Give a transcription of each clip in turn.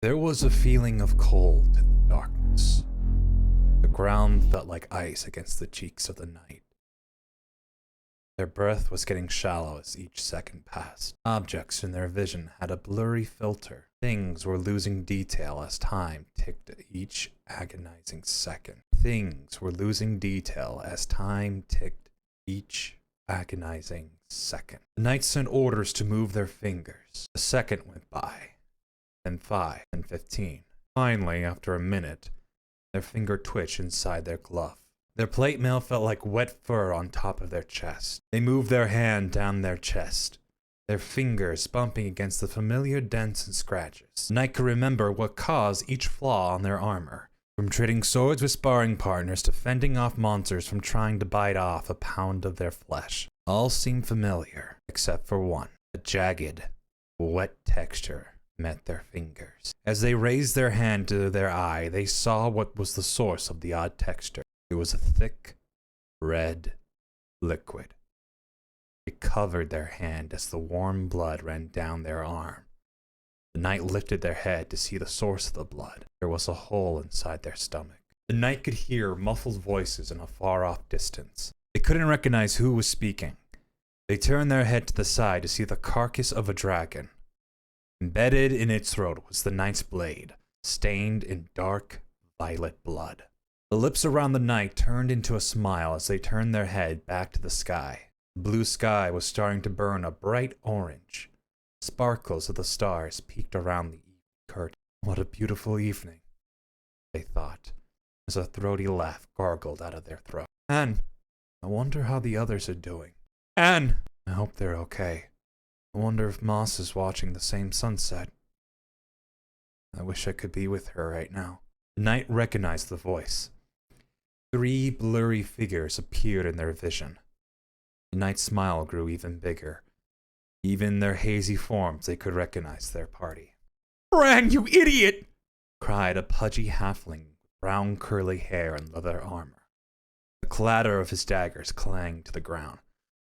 There was a feeling of cold in the darkness. The ground felt like ice against the cheeks of the night. Their breath was getting shallow as each second passed. Objects in their vision had a blurry filter. Things were losing detail as time ticked each agonizing second. Things were losing detail as time ticked each agonizing second. The knight sent orders to move their fingers. A second went by, then 5, then 15. Finally, after a minute, their finger twitched inside their glove. Their plate mail felt like wet fur on top of their chest. They moved their hand down their chest, their fingers bumping against the familiar dents and scratches. The knight could remember what caused each flaw on their armor, from trading swords with sparring partners to fending off monsters from trying to bite off a pound of their flesh. All seemed familiar, except for one. A jagged, wet texture met their fingers. As they raised their hand to their eye, they saw what was the source of the odd texture. It was a thick, red liquid. It covered their hand as the warm blood ran down their arm. The knight lifted their head to see the source of the blood. There was a hole inside their stomach. The knight could hear muffled voices in a far-off distance. They couldn't recognize who was speaking. They turned their head to the side to see the carcass of a dragon. Embedded in its throat was the knight's blade, stained in dark, violet blood. The lips around the knight turned into a smile as they turned their head back to the sky. The blue sky was starting to burn a bright orange. Sparkles of the stars peeked around the evening curtain. What a beautiful evening, they thought, as a throaty laugh gargled out of their throat. Anne, I wonder how the others are doing. Anne! I hope they're okay. I wonder if Moss is watching the same sunset. I wish I could be with her right now. The knight recognized the voice. 3 blurry figures appeared in their vision. The knight's smile grew even bigger. Even in their hazy forms, they could recognize their party. Bran, you idiot! Cried a pudgy halfling with brown curly hair and leather armor. The clatter of his daggers clanged to the ground.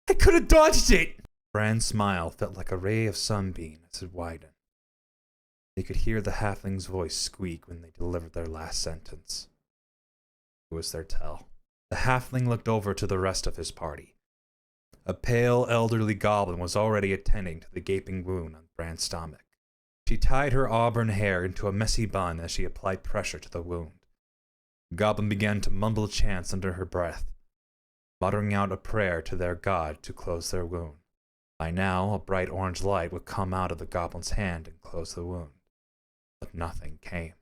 I could have dodged it! Bran's smile felt like a ray of sunbeam as it widened. They could hear the halfling's voice squeak when they delivered their last sentence. It was their tell. The halfling looked over to the rest of his party. A pale, elderly goblin was already attending to the gaping wound on Bran's stomach. She tied her auburn hair into a messy bun as she applied pressure to the wound. The goblin began to mumble chants under her breath, muttering out a prayer to their god to close their wound. By now, a bright orange light would come out of the goblin's hand and close the wound. But nothing came.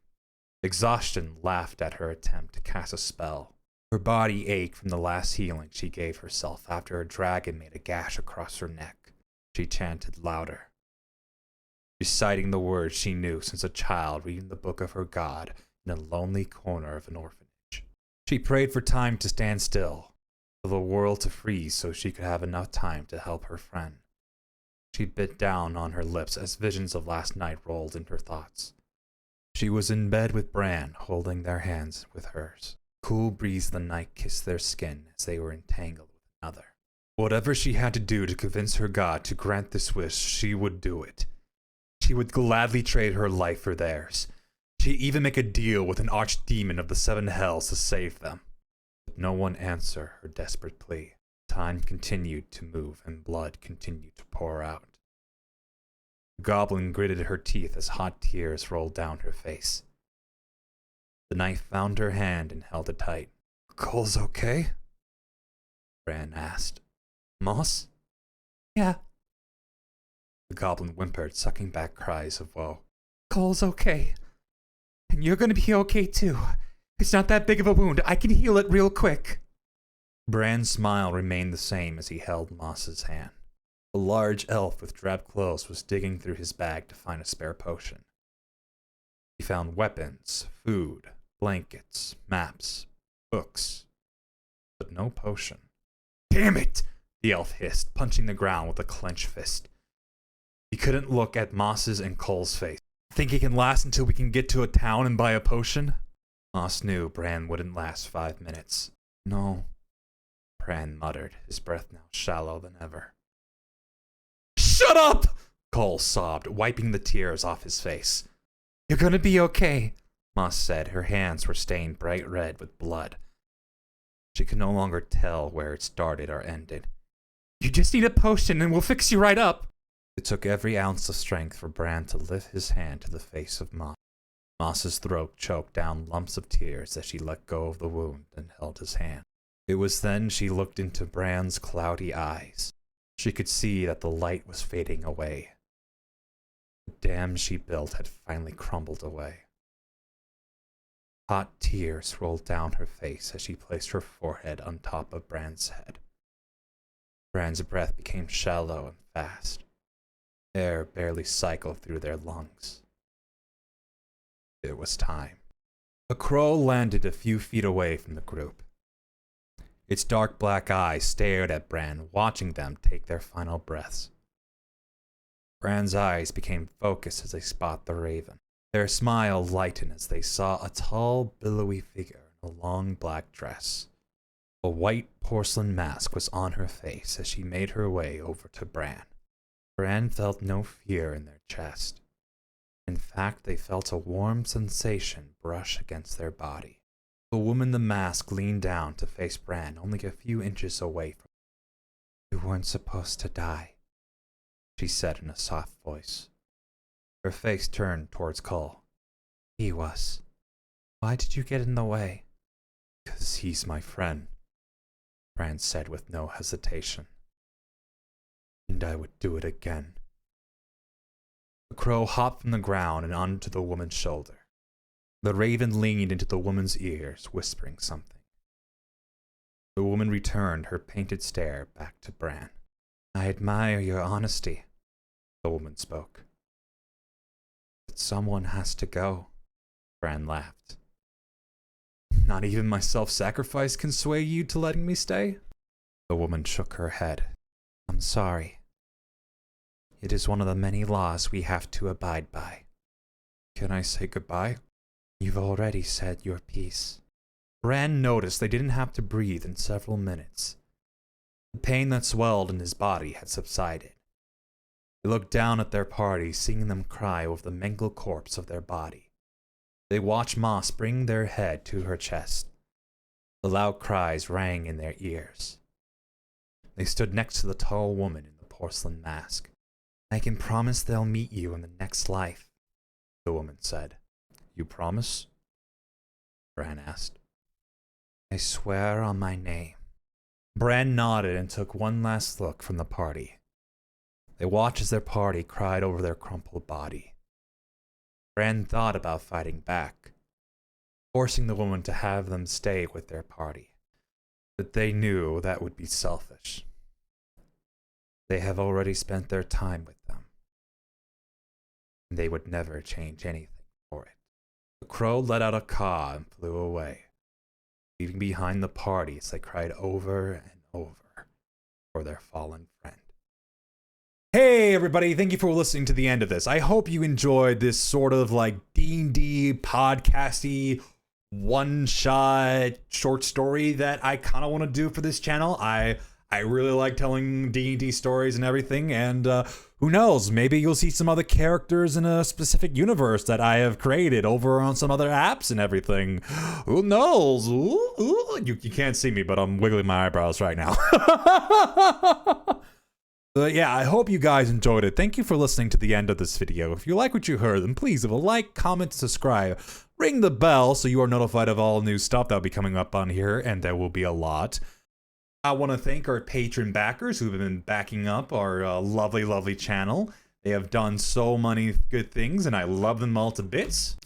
Exhaustion laughed at her attempt to cast a spell. Her body ached from the last healing she gave herself after a dragon made a gash across her neck. She chanted louder, reciting the words she knew since a child reading the book of her god in a lonely corner of an orphanage. She prayed for time to stand still, for the world to freeze so she could have enough time to help her friend. She bit down on her lips as visions of last night rolled into her thoughts. She was in bed with Bran, holding their hands with hers. Cool breeze of the night kissed their skin as they were entangled with another. Whatever she had to do to convince her god to grant this wish, she would do it. She would gladly trade her life for theirs. She'd even make a deal with an archdemon of the 7 hells to save them. But no one answered her desperate plea. Time continued to move and blood continued to pour out. The goblin gritted her teeth as hot tears rolled down her face. The knight found her hand and held it tight. Cole's okay? Bran asked. Moss? Yeah. The goblin whimpered, sucking back cries of woe. Cole's okay. And you're gonna be okay too. It's not that big of a wound. I can heal it real quick. Bran's smile remained the same as he held Moss's hand. A large elf with drab clothes was digging through his bag to find a spare potion. He found weapons, food, blankets, maps, books, but no potion. Damn it! The elf hissed, punching the ground with a clenched fist. He couldn't look at Moss's and Cole's face. Think it can last until we can get to a town and buy a potion? Moss knew Bran wouldn't last 5 minutes. No, Bran muttered, his breath now shallow than ever. Shut up! Cole sobbed, wiping the tears off his face. You're gonna be okay, Moss said. Her hands were stained bright red with blood. She could no longer tell where it started or ended. You just need a potion and we'll fix you right up. It took every ounce of strength for Bran to lift his hand to the face of Moss. Moss's throat choked down lumps of tears as she let go of the wound and held his hand. It was then she looked into Bran's cloudy eyes. She could see that the light was fading away. The dam she built had finally crumbled away. Hot tears rolled down her face as she placed her forehead on top of Bran's head. Bran's breath became shallow and fast. Air barely cycled through their lungs. It was time. A crow landed a few feet away from the group. Its dark black eyes stared at Bran, watching them take their final breaths. Bran's eyes became focused as they spot the raven. Their smile lightened as they saw a tall, billowy figure in a long black dress. A white porcelain mask was on her face as she made her way over to Bran. Bran felt no fear in their chest. In fact, they felt a warm sensation brush against their body. The woman in the mask leaned down to face Bran only a few inches away from him. You weren't supposed to die, she said in a soft voice. Her face turned towards Cole. He was. Why did you get in the way? Because he's my friend, Bran said with no hesitation. And I would do it again. The crow hopped from the ground and onto the woman's shoulder. The raven leaned into the woman's ears, whispering something. The woman returned her painted stare back to Bran. I admire your honesty, the woman spoke. But someone has to go, Bran laughed. Not even my self-sacrifice can sway you to letting me stay? The woman shook her head. I'm sorry. It is one of the many laws we have to abide by. Can I say goodbye? You've already said your piece. Bran noticed they didn't have to breathe in several minutes. The pain that swelled in his body had subsided. They looked down at their party, seeing them cry over the mangled corpse of their body. They watched Moss bring their head to her chest. The loud cries rang in their ears. They stood next to the tall woman in the porcelain mask. I can promise they'll meet you in the next life, the woman said. You promise? Bran asked. I swear on my name. Bran nodded and took one last look from the party. They watched as their party cried over their crumpled body. Bran thought about fighting back, forcing the woman to have them stay with their party. But they knew that would be selfish. They have already spent their time with them. And they would never change anything for it. The crow let out a caw and flew away, leaving behind the party as they cried over and over for their fallen friend. Hey everybody, thank you for listening to the end of this. I hope you enjoyed this sort of like D&D podcasty one-shot short story that I kind of want to do for this channel. I really like telling D&D stories and everything, and who knows, maybe you'll see some other characters in a specific universe that I have created over on some other apps and everything. Who knows? Ooh. You can't see me, but I'm wiggling my eyebrows right now. But yeah, I hope you guys enjoyed it. Thank you for listening to the end of this video. If you like what you heard, then please leave a like, comment, subscribe, ring the bell so you are notified of all new stuff that will be coming up on here, and there will be a lot. I want to thank our patron backers who've been backing up our lovely, lovely channel. They have done so many good things, and I love them all to bits.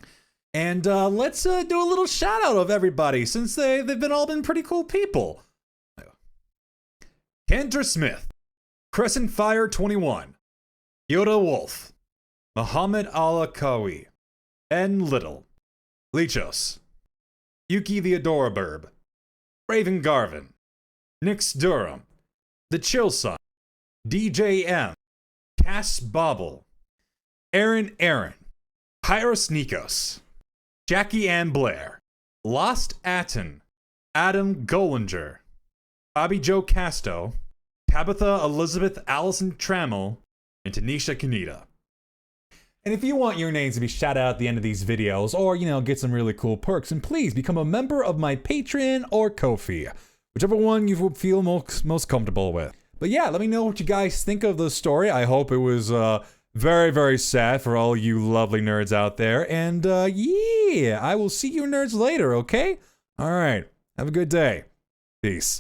And let's do a little shout out of everybody, since they've all been pretty cool people. Kendra Smith, Crescent Fire 21, Yoda Wolf, Muhammad Alakawi, N. Little, Lichos, Yuki the Adoraburb, Raven Garvin, Nix Durham, The Chill Son, DJ M, Cass Bobble, Aaron, Kairos Nikos, Jackie Ann Blair, Lost Atten, Adam Gollinger, Bobby Joe Casto, Tabitha Elizabeth Allison Trammell, and Tanisha Kaneda. And if you want your names to be shouted out at the end of these videos, or, you know, get some really cool perks, then please become a member of my Patreon or Ko-fi, whichever one you feel most comfortable with. But yeah, let me know what you guys think of the story. I hope it was very, very sad for all you lovely nerds out there. And yeah, I will see you nerds later, okay? All right, have a good day. Peace.